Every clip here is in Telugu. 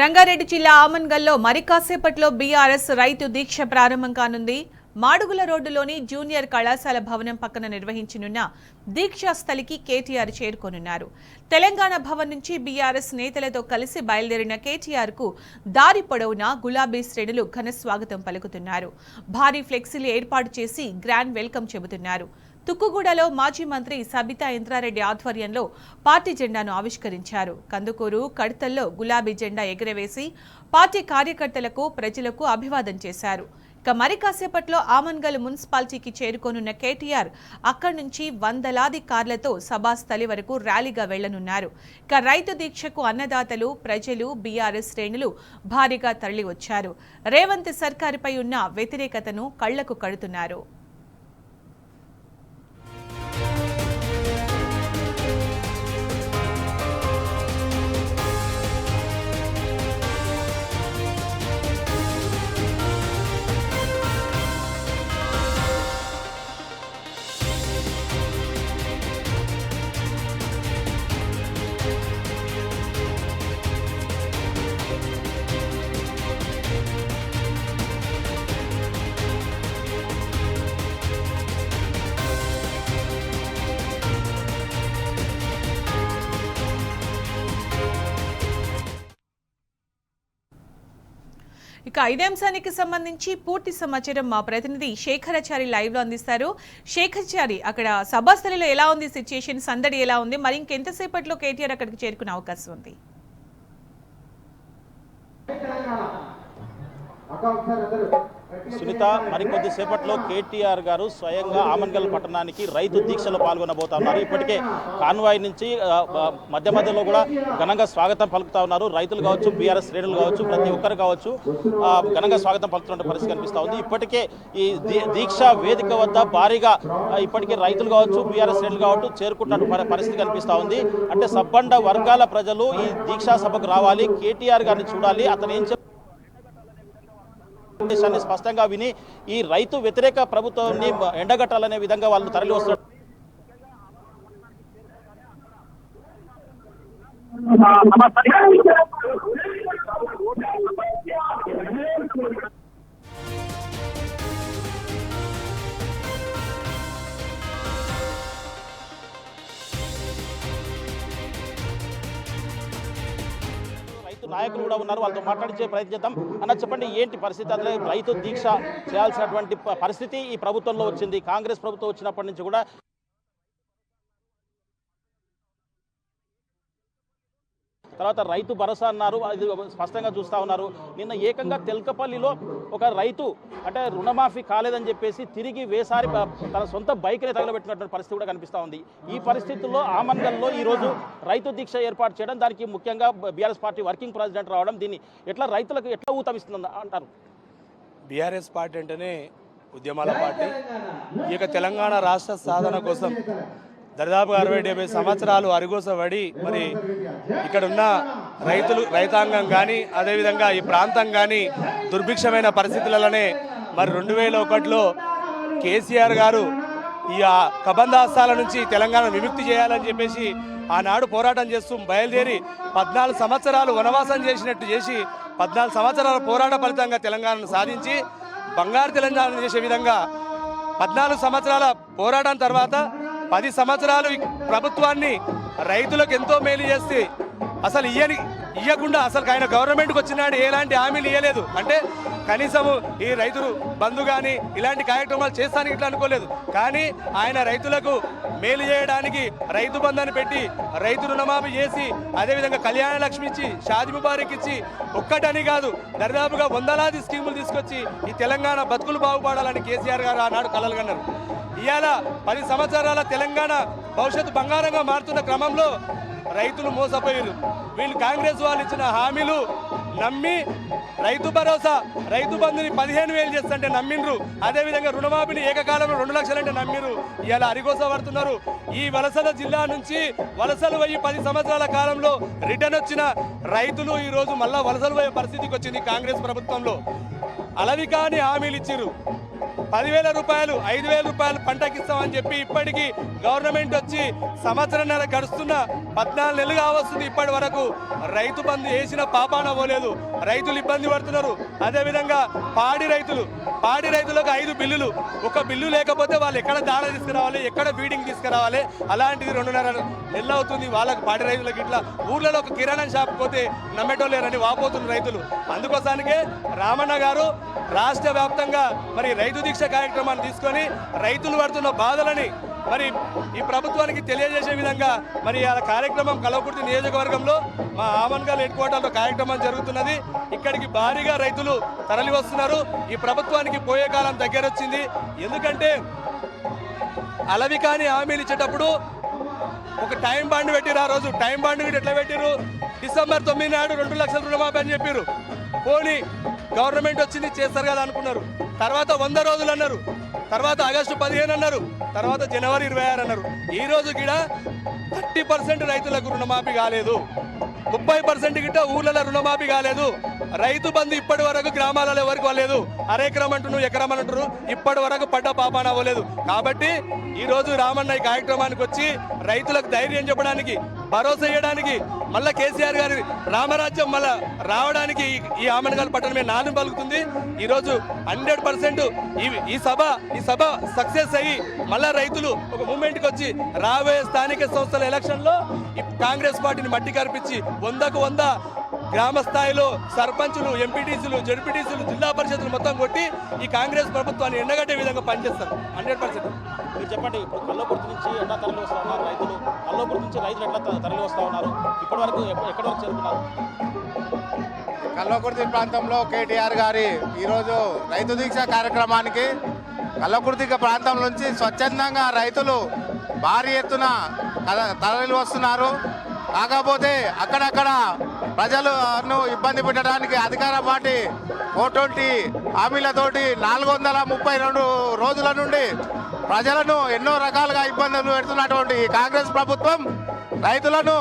రంగారెడ్డి జిల్లా ఆమన్గల్లో మరి కాసేపట్లో బీఆర్ఎస్ రైతు దీక్ష ప్రారంభం కానుంది. మాడుగుల రోడ్డులోని జూనియర్ కళాశాల భవనం పక్కన నిర్వహించనున్న దీక్షా స్థలికి కేటీఆర్ చేరుకోనున్నారు. తెలంగాణ భవన్ నుంచి బీఆర్ఎస్ నేతలతో కలిసి బయలుదేరిన కేటీఆర్ కు దారి పొడవునా గులాబీ శ్రేణులు ఘన స్వాగతం పలుకుతున్నారు. భారీ ఫ్లెక్సీలు ఏర్పాటు చేసి గ్రాండ్ వెల్కమ్ చెబుతున్నారు. తుక్కుగూడలో మాజీ మంత్రి సబితా ఇంద్రారెడ్డి ఆధ్వర్యంలో పార్టీ జెండాను ఆవిష్కరించారు. కందుకూరు, కడతల్లో గులాబీ జెండా ఎగురవేసి పార్టీ కార్యకర్తలకు, ప్రజలకు అభివాదం చేశారు. ఇక మరి కాసేపట్లో ఆమన్గల్ మున్సిపాలిటీకి చేరుకోనున్న కేటీఆర్ అక్కడి నుంచి వందలాది కార్లతో సభాస్థలి వరకు ర్యాలీగా వెళ్లనున్నారు. ఇక రైతు దీక్షకు అన్నదాతలు, ప్రజలు, బీఆర్ఎస్ శ్రేణులు భారీగా తరలివచ్చారు. రేవంత్ సర్కారుపై ఉన్న వ్యతిరేకతను కళ్లకు కడుతున్నారు. ఇక ఇదే అంశానికి సంబంధించి పూర్తి సమాచారం మా ప్రతినిధి శేఖరాచారి లైవ్ లో అందిస్తారు. శేఖరాచారి, అక్కడ సభాస్థలిలో ఎలా ఉంది సిచ్యుయేషన్, సందడి ఎలా ఉంది, మరి ఇంకెంతసేపట్లో కేటీఆర్ అక్కడికి చేరుకునే అవకాశం ఉంది? సునీత, మరికొద్ది సేపట్లో కేటీఆర్ గారు స్వయంగా ఆమన్గల్ పట్టణానికి రైతు దీక్షలో పాల్గొనబోతున్నారు. ఇప్పటికే కాన్వాయ్ నుంచి మధ్య మధ్యలో కూడా ఘనంగా స్వాగతం పలుకుతా ఉన్నారు. రైతులు కావచ్చు, బీఆర్ఎస్ శ్రేణులు కావచ్చు, ప్రతి ఒక్కరు కావచ్చు ఘనంగా స్వాగతం పలుకుతున్న పరిస్థితి కనిపిస్తూ ఉంది. ఇప్పటికే ఈ దీక్ష వేదిక వద్ద భారీగా ఇప్పటికే రైతులు కావచ్చు, బీఆర్ఎస్ శ్రేణులు కావచ్చు చేరుకుంటున్న పరిస్థితి కనిపిస్తూ ఉంది. అంటే సబ్బండ వర్గాల ప్రజలు ఈ దీక్షా సభకు రావాలి, కేటీఆర్ గారిని చూడాలి, అతను ఏం దేశాన్ని స్పష్టంగా విని ఈ రైతు వ్యతిరేక ప్రభుత్వాన్ని ఎండగట్టాలనే విధంగా వాళ్ళు తరలి వస్తున్నారు. నాయకులు కూడా ఉన్నారు, వాళ్ళతో మాట్లాడించే ప్రయత్నం చేద్దాం. అన్న, చెప్పండి, ఏంటి పరిస్థితి? అసలు రైతు దీక్ష చేయాల్సినటువంటి పరిస్థితి ఈ ప్రభుత్వంలో వచ్చింది. కాంగ్రెస్ ప్రభుత్వం వచ్చినప్పటి నుంచి కూడా తర్వాత రైతు భరోసా అన్నారు, అది స్పష్టంగా చూస్తూ ఉన్నారు. నిన్న ఏకంగా తెల్కపల్లిలో ఒక రైతు అంటే రుణమాఫీ కాలేదని చెప్పేసి తిరిగి వేసారి తన సొంత బైక్ని తగలబెట్టినటువంటి పరిస్థితి కూడా కనిపిస్తూ ఉంది. ఈ పరిస్థితుల్లో ఆమన్గల్లో ఈరోజు రైతు దీక్ష ఏర్పాటు చేయడం, దానికి ముఖ్యంగా బీఆర్ఎస్ పార్టీ వర్కింగ్ ప్రెసిడెంట్ రావడం, దీన్ని ఎట్లా రైతులకు ఎట్లా ఊతమిస్తుంది అంటారు? బీఆర్ఎస్ పార్టీ అంటేనే ఉద్యమాల పార్టీ. ఈ యొక్క తెలంగాణ రాష్ట్ర సాధన కోసం దాదాపుగా 60-70 సంవత్సరాలు అరిగోసబడి మరి ఇక్కడున్న రైతాంగం కానీ, అదేవిధంగా ఈ ప్రాంతం కానీ దుర్భిక్షమైన పరిస్థితులలోనే మరి 2001లో కేసీఆర్ గారు ఈ కబంధాస్తాల నుంచి తెలంగాణ విముక్తి చేయాలని చెప్పేసి ఆనాడు పోరాటం చేస్తూ బయలుదేరి 14 సంవత్సరాలు వనవాసం చేసినట్టు చేసి 14 సంవత్సరాల పోరాట ఫలితంగా తెలంగాణను సాధించి బంగారు తెలంగాణ చేసే విధంగా 14 సంవత్సరాల పోరాటం తర్వాత 10 సంవత్సరాలు ప్రభుత్వాన్ని రైతులకు ఎంతో మేలు చేస్తే అసలు ఇయ్యకుండా అసలు ఆయన గవర్నమెంట్కి వచ్చినాడు ఎలాంటి హామీలు ఇవ్వలేదు. అంటే కనీసము ఈ రైతులు బంధు కానీ ఇలాంటి కార్యక్రమాలు చేస్తానికి ఇట్లా అనుకోలేదు. కానీ ఆయన రైతులకు మేలు చేయడానికి రైతు బంధాన్ని పెట్టి రైతు రుణమాఫీ చేసి, అదేవిధంగా కళ్యాణ లక్ష్మి ఇచ్చి, షాది ముబారక్ ఇచ్చి, ఒక్కటని కాదు దాదాపుగా వందలాది స్కీములు తీసుకొచ్చి ఈ తెలంగాణ బతుకులు బాగుపడాలని కేసీఆర్ గారు ఆనాడు కలలు కన్నారు. ఇవాళ 10 సంవత్సరాల తెలంగాణ భవిష్యత్తు బంగారంగా మారుతున్న క్రమంలో రైతులు మోసపోయారు. వీళ్ళు కాంగ్రెస్ వాళ్ళు ఇచ్చిన హామీలు నమ్మి రైతు భరోసా, రైతు బంధుని 15,000 చేస్తుంటే నమ్మిండ్రు. అదేవిధంగా రుణమాఫీని ఏకకాలంలో 2 లక్షలంటే నమ్మిరు. ఇలా అరిగోస పడుతున్నారు. ఈ వలసల జిల్లా నుంచి వలసలు పోయి 10 సంవత్సరాల కాలంలో రిటర్న్ వచ్చిన రైతులు ఈరోజు మళ్ళా వలసలు పోయే పరిస్థితికి వచ్చింది. కాంగ్రెస్ ప్రభుత్వంలో అలవి కాని హామీలు ఇచ్చిర్రు. 10,000 రూపాయలు 5,000 రూపాయలు పంటకిస్తామని చెప్పి ఇప్పటికీ గవర్నమెంట్ వచ్చి సంవత్సరంన్నర గడుస్తున్న 14 నెలలు కావస్తుంది. ఇప్పటి వరకు రైతు బంధు వేసిన పాపాన పోలేదు. రైతులు ఇబ్బంది పడుతున్నారు. అదేవిధంగా పాడి రైతులకు 5 బిల్లులు, ఒక బిల్లు లేకపోతే వాళ్ళు ఎక్కడ దాణ తీసుకురావాలి, ఎక్కడ బీడింగ్ తీసుకురావాలి, అలాంటిది 2.5 నెలలు అవుతుంది. వాళ్ళకి పాడి రైతులకు ఇట్లా ఊర్లలో ఒక కిరాణా షాప్ పోతే నమ్మేటోళ్ళేరని వాపోతున్న రైతులు. అందుకోసానికే రామన్న గారు రాష్ట్ర వ్యాప్తంగా మరి రైతు దీక్ష కార్యక్రమాన్ని తీసుకొని రైతులు పడుతున్న బాధలని మరి ఈ ప్రభుత్వానికి తెలియజేసే విధంగా మరి ఆ కార్యక్రమం కల్వకుర్తి నియోజకవర్గంలో మా ఆమన్గల్ హెడ్ క్వార్టర్లో కార్యక్రమం జరుగుతున్నది. ఇక్కడికి భారీగా రైతులు తరలి వస్తున్నారు. ఈ ప్రభుత్వానికి పోయే కాలం దగ్గర వచ్చింది. ఎందుకంటే అలవి కాని హామీలు ఇచ్చేటప్పుడు ఒక టైం బాండ్ పెట్టిరు. ఆ రోజు టైం బాండ్ ఎట్లా పెట్టిరు? డిసెంబర్ 9 నాడు 2 లక్షల రుణమాఫీ అని చెప్పారు. పోనీ గవర్నమెంట్ వచ్చింది చేస్తారు కదా అనుకున్నారు. తర్వాత 100 రోజులు అన్నారు, తర్వాత ఆగస్టు 15 అన్నారు, తర్వాత జనవరి 26 అన్నారు. ఈ రోజు గిడ 30% రైతులకు రుణమాఫీ కాలేదు, 30% గిట్ట ఊర్లలో రుణమాఫీ కాలేదు. రైతు బంధు ఇప్పటి వరకు గ్రామాలలో ఎవరికి వాళ్ళలేదు. అరెకరం అంటున్నారు, ఎకరం అంటున్నారు, ఇప్పటి వరకు పడ్డ పాపాన అవ్వలేదు. కాబట్టి ఈ రోజు రామన్న ఈ కార్యక్రమానికి వచ్చి రైతులకు ధైర్యం చెప్పడానికి, భరోసా ఇవ్వడానికి, మళ్ళా కేసీఆర్ గారి రామరాజ్యం మళ్ళా రావడానికి ఈ ఆమన్గల్ పట్టణమే నాలుగు పలుకుతుంది. ఈరోజు 100% ఈ సభ సక్సెస్ అయ్యి మళ్ళా రైతులు ఒక మూమెంట్కి వచ్చి రాబోయే స్థానిక సంస్థల ఎలక్షన్లో ఈ కాంగ్రెస్ పార్టీని మట్టి కనిపించి 100కు 100 గ్రామ స్థాయిలో సర్పంచులు, ఎంపీటీసీలు, జడ్పీటీసీలు, జిల్లా పరిషత్తులు మొత్తం కొట్టి ఈ కాంగ్రెస్ ప్రభుత్వాన్ని ఎండగట్టే విధంగా పనిచేస్తారు 100%. మీరు చెప్పండి, ఇప్పుడు కల్వకుర్తి నుంచి ఎట్లా తరలి వస్తూ ఉన్నారు రైతులు? కల్వకుర్తి నుంచి రైతులు ఎట్లా తరలి వస్తూ ఉన్నారు? ఇప్పటి వరకు ఎక్కడి వరకు చేరుకున్నారు? కల్వకుర్తి ప్రాంతంలో కేటీఆర్ గారి ఈరోజు రైతు దీక్ష కార్యక్రమానికి కల్వకుర్తి ప్రాంతం నుంచి స్వచ్ఛందంగా రైతులు భారీ ఎత్తున తరలి వస్తున్నారు. కాకపోతే అక్కడక్కడ ప్రజలను ఇబ్బంది పెట్టడానికి అధికార పార్టీ 420 హామీలతోటి 432 రోజుల నుండి ప్రజలను ఎన్నో రకాలుగా ఇబ్బందులు పెడుతున్నటువంటి కాంగ్రెస్ ప్రభుత్వం రైతులను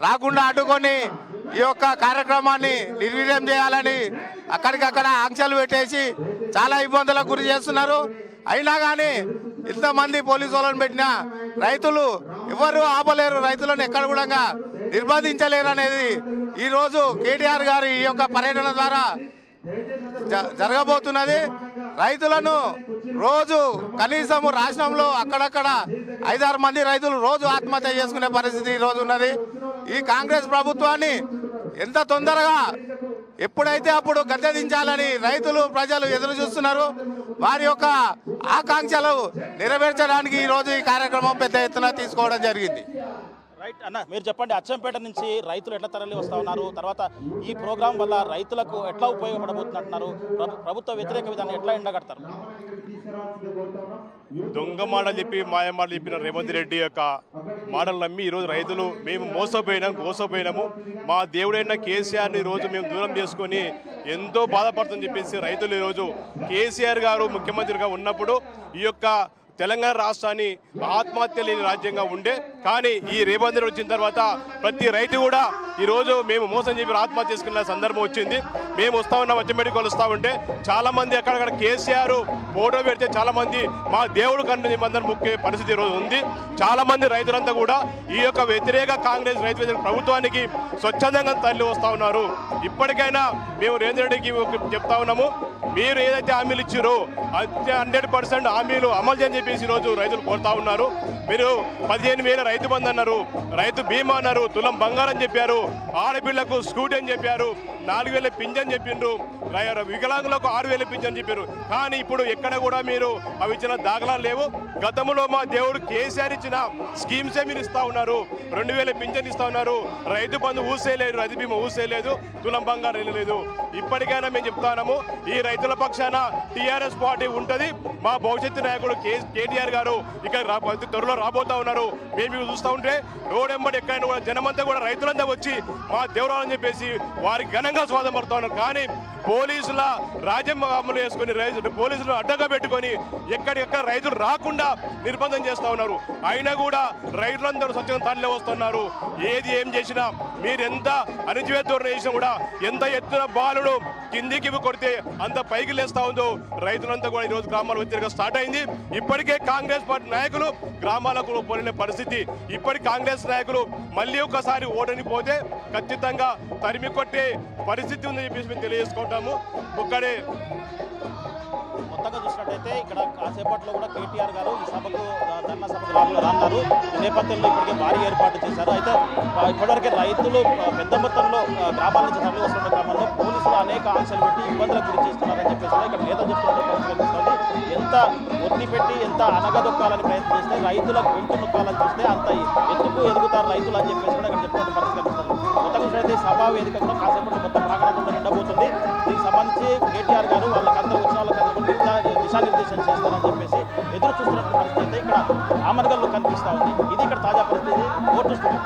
రాకుండా అడ్డుకొని ఈ యొక్క కార్యక్రమాన్ని నిర్వీర్యం చేయాలని అక్కడికక్కడ ఆంక్షలు పెట్టేసి చాలా ఇబ్బందులకు గురి చేస్తున్నారు. అయినా కానీ ఇంతమంది పోలీసు వాళ్ళని పెట్టినా రైతులు ఎవరు ఆపలేరు, రైతులను ఎక్కడ కూడా నిర్బంధించలేరు అనేది ఈరోజు కేటీఆర్ గారి ఈ యొక్క పర్యటన ద్వారా జరగబోతున్నది. రైతులను రోజు కనీసం రాష్ట్రంలో అక్కడక్కడ 5-6 మంది రైతులు రోజు ఆత్మహత్య చేసుకునే పరిస్థితి ఈరోజు ఉన్నది. ఈ కాంగ్రెస్ ప్రభుత్వాన్ని ఎంత తొందరగా ఎప్పుడైతే అప్పుడు గద్దె దించాలని రైతులు, ప్రజలు ఎదురు చూస్తున్నారు. వారి యొక్క ఆకాంక్షలు నెరవేర్చడానికి ఈరోజు ఈ కార్యక్రమం పెద్ద ఎత్తున తీసుకోవడం జరిగింది. రైట్ అన్న, మీరు చెప్పండి, అచ్చంపేట నుంచి రైతులు ఎట్లా తరలి వస్తూ ఉన్నారు? తర్వాత ఈ ప్రోగ్రాం వల్ల రైతులకు ఎట్లా ఉపయోగపడబోతున్నట్టున్నారు? ప్రభుత్వ వ్యతిరేక విధానం ఎట్లా ఎండగడతారు? దొంగ మాటలు చెప్పి మాయమాటలు చెప్పిన రేవంత్ రెడ్డి యొక్క మాటలు నమ్మి ఈరోజు రైతులు మేము మోసపోయినాము, మా దేవుడైన కేసీఆర్ని ఈరోజు మేము దూరం చేసుకొని ఎంతో బాధపడుతుందని చెప్పేసి రైతులు ఈరోజు కేసీఆర్ గారు ముఖ్యమంత్రిగా ఉన్నప్పుడు ఈ యొక్క తెలంగాణ రాష్ట్రాన్ని ఆత్మహత్య లేని రాజ్యంగా ఉండే, కానీ ఈ రేవంత్ రెడ్డి వచ్చిన తర్వాత ప్రతి రైతు కూడా ఈరోజు మేము మోసం చెప్పి ఆత్మహత్య చేసుకున్న సందర్భం వచ్చింది. మేము వస్తా ఉన్నాం, వచ్చేమెడికి వస్తూ ఉంటే చాలామంది అక్కడక్కడ కేసీఆర్ ఫోటో పెడితే చాలామంది మా దేవుడు కన్ను నిబంధన ముఖ్య పరిస్థితి ఈరోజు ఉంది. చాలామంది రైతులంతా కూడా ఈ యొక్క వ్యతిరేక కాంగ్రెస్ రైతు వ్యతిరేక ప్రభుత్వానికి స్వచ్ఛందంగా తరలి వస్తూ ఉన్నారు. ఇప్పటికైనా మేము రేవంత్ రెడ్డికి చెప్తా ఉన్నాము, మీరు ఏదైతే హామీలు ఇచ్చారో 100% హామీలు అమలు చేయని చెప్పేసి ఈరోజు రైతులు కోరుతా ఉన్నారు. మీరు 15,000 రైతు బంధు అన్నారు, రైతు బీమా అన్నారు, తులం బంగారం చెప్పారు, ఆడపిళ్లకు స్కూటీ అని చెప్పారు, 4,000 పింఛన్ చెప్పిండ్రు, వికలాంగులకు 6,000 పింఛన్ చెప్పారు. కానీ ఇప్పుడు ఎక్కడ కూడా మీరు అవి ఇచ్చిన దాఖలాలు లేవు. గతంలో మా దేవుడు కేసీఆర్ ఇచ్చిన స్కీమ్సే మీరు ఇస్తా ఉన్నారు. 2,000 పింఛన్ ఇస్తా ఉన్నారు, రైతు బంధు ఊసేయలేదు, రైతు బీమా ఊసేయలేదు, తులం బంగారం వెళ్ళలేదు. ఇప్పటికైనా మేము చెప్తాము, ఈ రైతుల పక్షాన టీఆర్ఎస్ పార్టీ ఉంటుంది. మా భవిష్యత్తు నాయకుడు కేటీఆర్ గారు ఇక్కడ త్వరలో రాబోతా ఉన్నారు. మేము చూస్తూ ఉంటే రోడ్ ఎంబడి ఎక్కడైనా కూడా జనమంతా కూడా రైతులంతా వచ్చి మా దేవురాలని చెప్పేసి వారికి ఘనంగా స్వాగతం పడుతూ ఉన్నారు. కానీ పోలీసుల రాజ్యం అమలు చేసుకుని పోలీసులు అడ్డగా పెట్టుకొని ఎక్కడికెక్కడ రైతులు రాకుండా నిర్బంధం చేస్తా ఉన్నారు. అయినా కూడా రైతులందరూ స్వచ్ఛంగా తరలి వస్తున్నారు. ఏం చేసినా మీరు ఎంత అణచివేత ధోరణి చేసినా కూడా ఎంత ఎత్తున బాలుడు కిందికి కొడితే అంత పైకి లేస్తా ఉందో రైతులంతా కూడా ఈరోజు గ్రామాల వ్యతిరేకంగా స్టార్ట్ అయింది. ఇప్పటికే కాంగ్రెస్ పార్టీ నాయకులు గ్రామాలకు పోలిన పరిస్థితి. ఇప్పటి కాంగ్రెస్ నాయకులు మళ్ళీ ఒకసారి ఓటని పోతే ఖచ్చితంగా తరిమి కొట్టే పరిస్థితి ఉందని చెప్పేసి మేము తెలియజేసుకుంటాము. ఒక్కడే మొత్తంగా చూసినట్టయితే ఇక్కడ కాసేపట్లో కూడా కేటీఆర్ గారు ఈ సభకు ధర్నా సభకు రానున్నారు. ఈ నేపథ్యంలో ఇప్పటికే భారీ ఏర్పాటు చేశారు. అయితే ఇప్పటివరకే రైతులు పెద్ద మొత్తంలో గ్రామాల నుంచి తరలి వస్తున్న క్రమంలో పోలీసులు అనేక ఆంక్షలు పెట్టి ఇబ్బందులకు గురి చేస్తున్నారని చెప్పేసి ఇక్కడ నేతలు చెప్తున్నట్టు పరిస్థితి. ఎంత ఒత్తి పెట్టి ఎంత అనగదొక్కాలని ప్రయత్నం చేస్తే రైతుల గొంతు నొక్కాలని చూస్తే అంత ఎందుకు ఎదుగుతారు రైతులు అని చెప్పేసి కూడా ఇక్కడ చెప్తున్న పరిస్థితి కనిపిస్తుంది. మొత్తం చూసినట్లయితే సభా వేదిక కూడా కాసేపట్లో మొత్తం ప్రాంగణంలో నిండబోతుంది. దీనికి సంబంధించి కేటీఆర్ గారు వాళ్ళకందరూ వచ్చిన వాళ్ళకందరూ దిశానిర్దేశం చేస్తారని చెప్పేసి ఎదురు చూస్తున్నటువంటి పరిస్థితి అయితే ఇక్కడ ఆమన్గల్లో కనిపిస్తా ఉంది. ఇది ఇక్కడ తాజా పరిస్థితి. Vote studio.